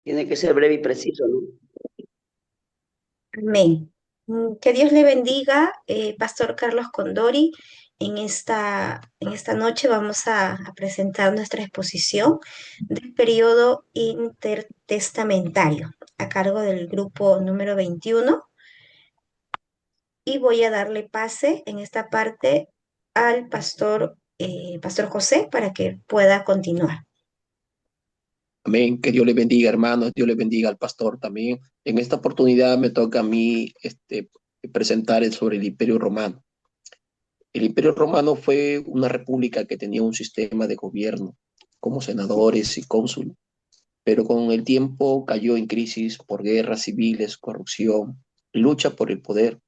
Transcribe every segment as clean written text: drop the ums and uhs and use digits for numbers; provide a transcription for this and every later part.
Tiene que ser breve y preciso, ¿no? Amén. Que Dios le bendiga, Pastor Carlos Condori. En esta noche vamos a presentar nuestra exposición del periodo intertestamentario a cargo del grupo número 21 y voy a darle pase en esta parte al Pastor José para que pueda continuar. Amén. Que Dios le bendiga, hermanos. Dios le bendiga al pastor también. En esta oportunidad me toca a mí presentar sobre el Imperio Romano. El Imperio Romano fue una república que tenía un sistema de gobierno, como senadores y cónsules, pero con el tiempo cayó en crisis por guerras civiles, corrupción, lucha por el poder.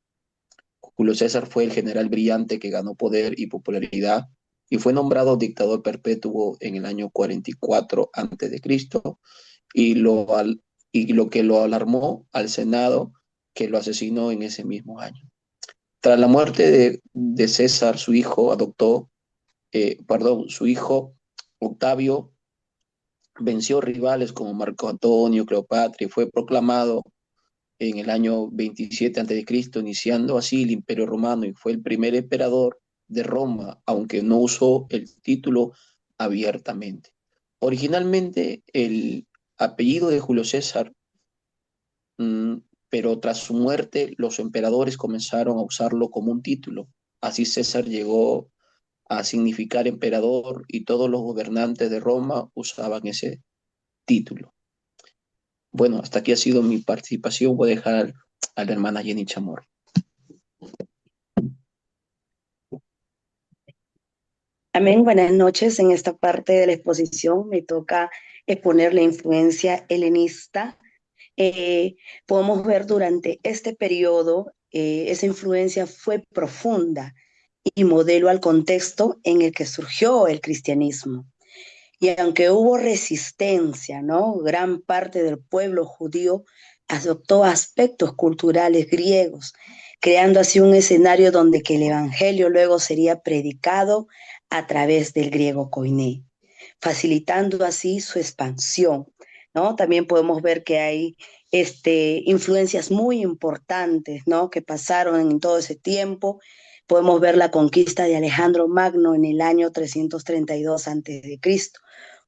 Julio César fue el general brillante que ganó poder y popularidad y fue nombrado dictador perpetuo en el año 44 a.C. y lo que lo alarmó al Senado, que lo asesinó en ese mismo año. Tras la muerte de César, su hijo Octavio venció rivales como Marco Antonio, Cleopatra y fue proclamado en el año 27 a.C., iniciando así el Imperio Romano y fue el primer emperador de Roma, aunque no usó el título abiertamente. Originalmente el apellido de Julio César, mm, pero tras su muerte los emperadores comenzaron a usarlo como un título. Así César llegó a significar emperador y todos los gobernantes de Roma usaban ese título. Bueno, hasta aquí ha sido mi participación. Voy a dejar a la hermana Jenny Chamorro. Amén, buenas noches. En esta parte de la exposición me toca exponer la influencia helenista. Podemos ver durante este periodo, esa influencia fue profunda y modelo al contexto en el que surgió el cristianismo. Y aunque hubo resistencia, ¿no? Gran parte del pueblo judío adoptó aspectos culturales griegos, creando así un escenario donde que el evangelio luego sería predicado a través del griego koiné, facilitando así su expansión, ¿no? También podemos ver que hay influencias muy importantes, ¿no? Que pasaron en todo ese tiempo. Podemos ver la conquista de Alejandro Magno en el año 332 a.C.,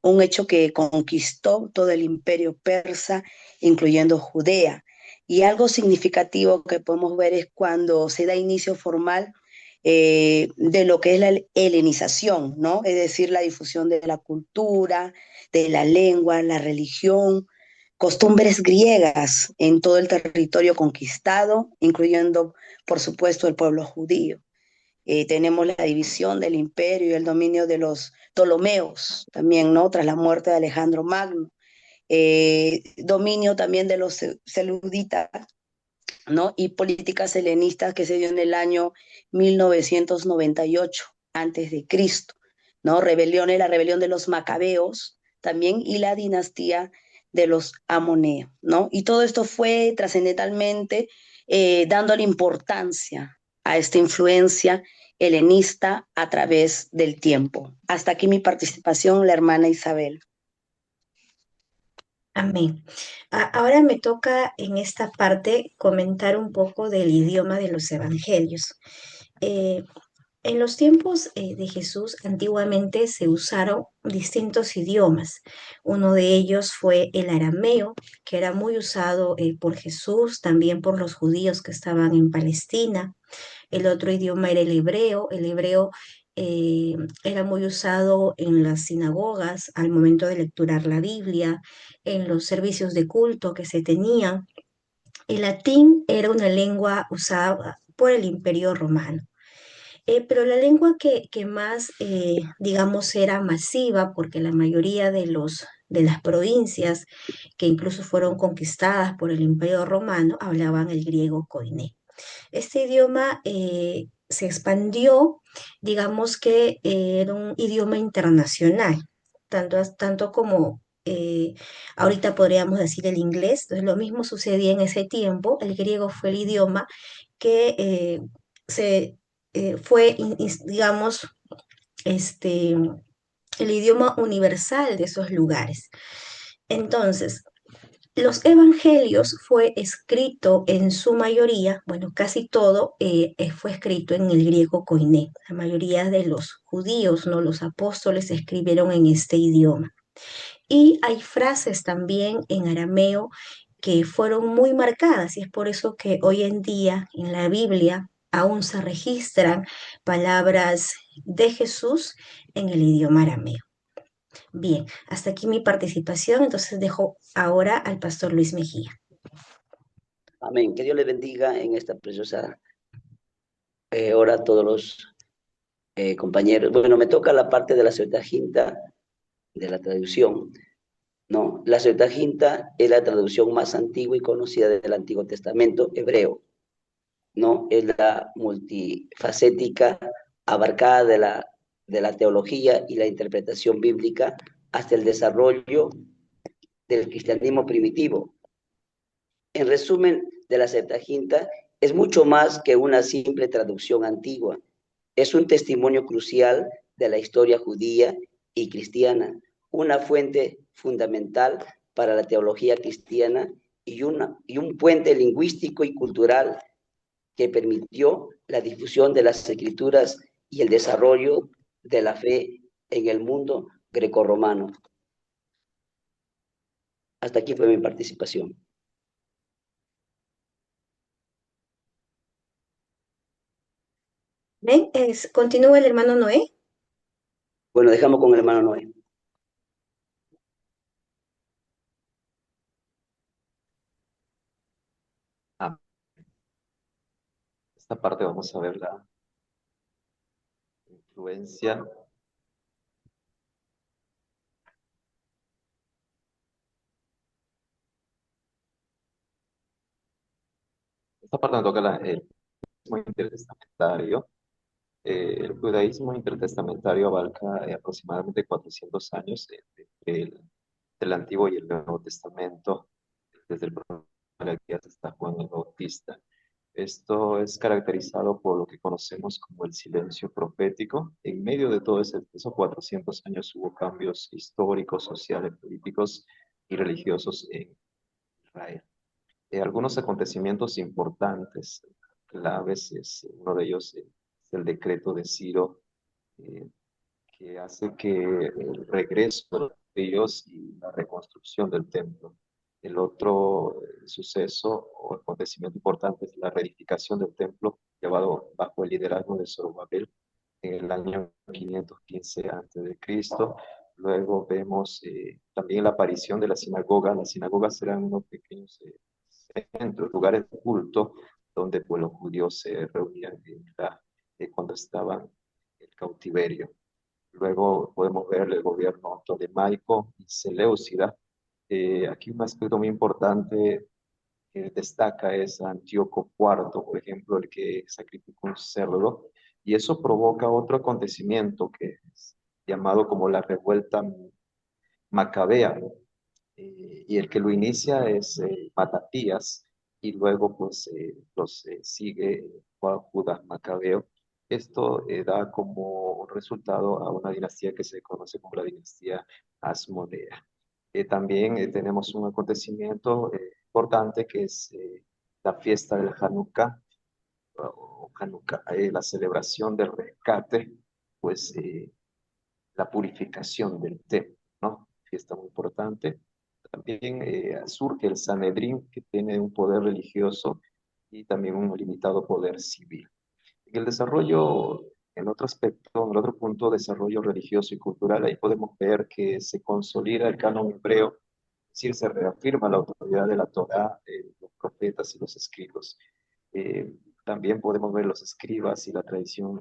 un hecho que conquistó todo el imperio persa, incluyendo Judea. Y algo significativo que podemos ver es cuando se da inicio formal de lo que es la helenización, ¿no? Es decir, la difusión de la cultura, de la lengua, la religión, costumbres griegas en todo el territorio conquistado, incluyendo, por supuesto, el pueblo judío. Tenemos la división del imperio y el dominio de los Ptolomeos, también, ¿no? Tras la muerte de Alejandro Magno. Dominio también de los seluditas, ¿no? Y políticas helenistas que se dio en el año 1998 antes de Cristo, ¿no? Rebeliones, la rebelión de los macabeos también y la dinastía de los amoneos, ¿no? Y todo esto fue trascendentalmente dándole importancia a esta influencia helenista a través del tiempo. Hasta aquí mi participación, la hermana Isabel. Amén. Ahora me toca en esta parte comentar un poco del idioma de los evangelios. Eh, en los tiempos de Jesús, antiguamente se usaron distintos idiomas. Uno de ellos fue el arameo, que era muy usado por Jesús, también por los judíos que estaban en Palestina. El otro idioma era el hebreo. El hebreo era muy usado en las sinagogas al momento de lecturar la Biblia, en los servicios de culto que se tenían. El latín era una lengua usada por el Imperio Romano. Pero la lengua que más, digamos, era masiva, porque la mayoría de las provincias que incluso fueron conquistadas por el Imperio Romano hablaban el griego koiné. Este idioma se expandió, digamos que era un idioma internacional, tanto como ahorita podríamos decir el inglés. Entonces, lo mismo sucedía en ese tiempo. El griego fue el idioma que se fue, digamos, este, el idioma universal de esos lugares. Entonces, Los evangelios fue escrito en su mayoría, bueno, casi todo fue escrito en el griego koiné. La mayoría de los judíos, no los apóstoles, escribieron en este idioma. Y hay frases también en arameo que fueron muy marcadas y es por eso que hoy en día en la Biblia aún se registran palabras de Jesús en el idioma arameo. Bien, hasta aquí mi participación, entonces dejo ahora al pastor Luis Mejía. Amén. Que Dios le bendiga en esta preciosa hora a todos los compañeros. Bueno, me toca la parte de la Septuaginta de la traducción. No, la Septuaginta es la traducción más antigua y conocida del Antiguo Testamento hebreo. No, es la multifacética abarcada de la teología y la interpretación bíblica hasta el desarrollo del cristianismo primitivo. En resumen, de la Septuaginta es mucho más que una simple traducción antigua. Es un testimonio crucial de la historia judía y cristiana, una fuente fundamental para la teología cristiana y un puente lingüístico y cultural que permitió la difusión de las escrituras y el desarrollo de la fe en el mundo grecorromano. Hasta aquí fue mi participación. Bien, continúa el hermano Noé. Bueno, dejamos con el hermano Noé. Ah, esta parte vamos a ver la influencia. Esta parte me toca el judaísmo intertestamentario. El judaísmo intertestamentario abarca aproximadamente 400 años entre el Antiguo y el Nuevo Testamento, desde el profeta Malaquías hasta Juan el Bautista. Esto es caracterizado por lo que conocemos como el silencio profético. En medio de todos esos 400 años hubo cambios históricos, sociales, políticos y religiosos en Israel. Algunos acontecimientos importantes, claves, uno de ellos es el decreto de Ciro, eh, que hace que el regreso de ellos y la reconstrucción del templo. El otro suceso o acontecimiento importante es la reedificación del templo llevado bajo el liderazgo de Zorobabel en el año 515 a.C. Luego vemos también la aparición de la sinagoga. Las sinagogas eran unos pequeños centros, lugares de culto donde pues, los judíos se reunían cuando estaban en el cautiverio. Luego podemos ver el gobierno tolemaico y Seleucida. Aquí un aspecto muy importante que destaca es Antíoco IV, por ejemplo, el que sacrificó un cerdo, y eso provoca otro acontecimiento que es llamado como la revuelta macabea, y el que lo inicia es Matatías, y luego pues los sigue Judas Macabeo. Esto da como resultado a una dinastía que se conoce como la dinastía Asmonea. También tenemos un acontecimiento importante que es la fiesta del Hanukkah, o Hanukkah, la celebración del rescate, pues la purificación del templo, ¿no? Fiesta muy importante. También surge el Sanedrín, que tiene un poder religioso y también un limitado poder civil. En el desarrollo, en otro aspecto, en el otro punto, desarrollo religioso y cultural, ahí podemos ver que se consolida el canon hebreo, es decir, se reafirma la autoridad de la Torá, los profetas y los escritos. También podemos ver los escribas y la tradición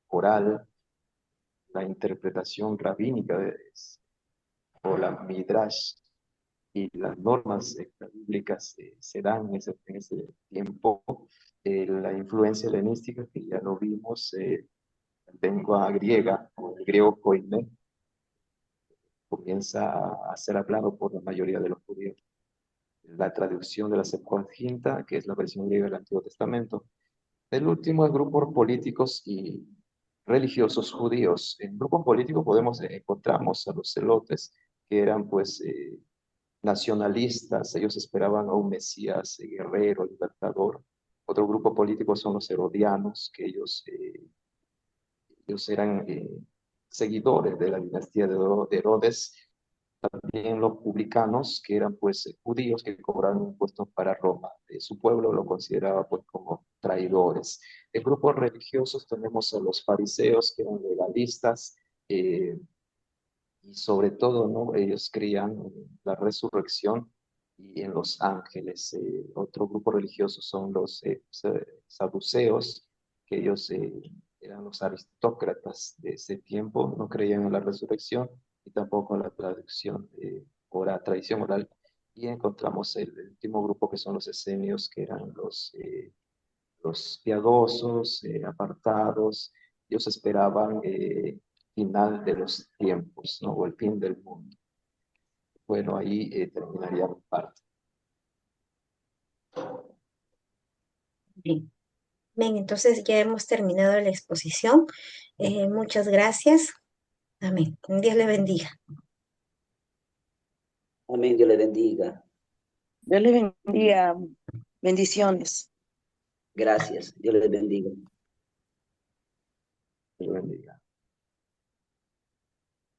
oral, la interpretación rabínica o la midrash y las normas bíblicas se dan en ese tiempo. La influencia helenística, que ya lo vimos, lengua griega, o el griego koiné, comienza a ser hablado por la mayoría de los judíos. La traducción de la Septuaginta, que es la versión griega del Antiguo Testamento. El último es grupos políticos y religiosos judíos. En grupos políticos encontramos a los celotes, que eran pues nacionalistas, ellos esperaban a un Mesías guerrero, libertador. Otro grupo político son los herodianos, que ellos eran seguidores de la dinastía de Herodes. También los publicanos, que eran pues judíos que cobraban impuestos para Roma. Su pueblo lo consideraba pues como traidores. En grupos religiosos tenemos a los fariseos, que eran legalistas, y sobre todo, ¿no? Ellos creían en la resurrección y en los ángeles. Otro grupo religioso son los saduceos, que ellos eran los aristócratas de ese tiempo, no creían en la resurrección y tampoco en la tradición oral. Y encontramos el último grupo, que son los esenios, que eran los piadosos, apartados. Ellos esperaban final de los tiempos, ¿no? O el fin del mundo. Bueno, ahí terminaría mi parte. Bien. Bien, entonces ya hemos terminado la exposición. Muchas gracias. Amén. Dios le bendiga. Amén, Dios le bendiga. Dios les bendiga. Bendiciones. Gracias, Dios le bendiga. Dios bendiga.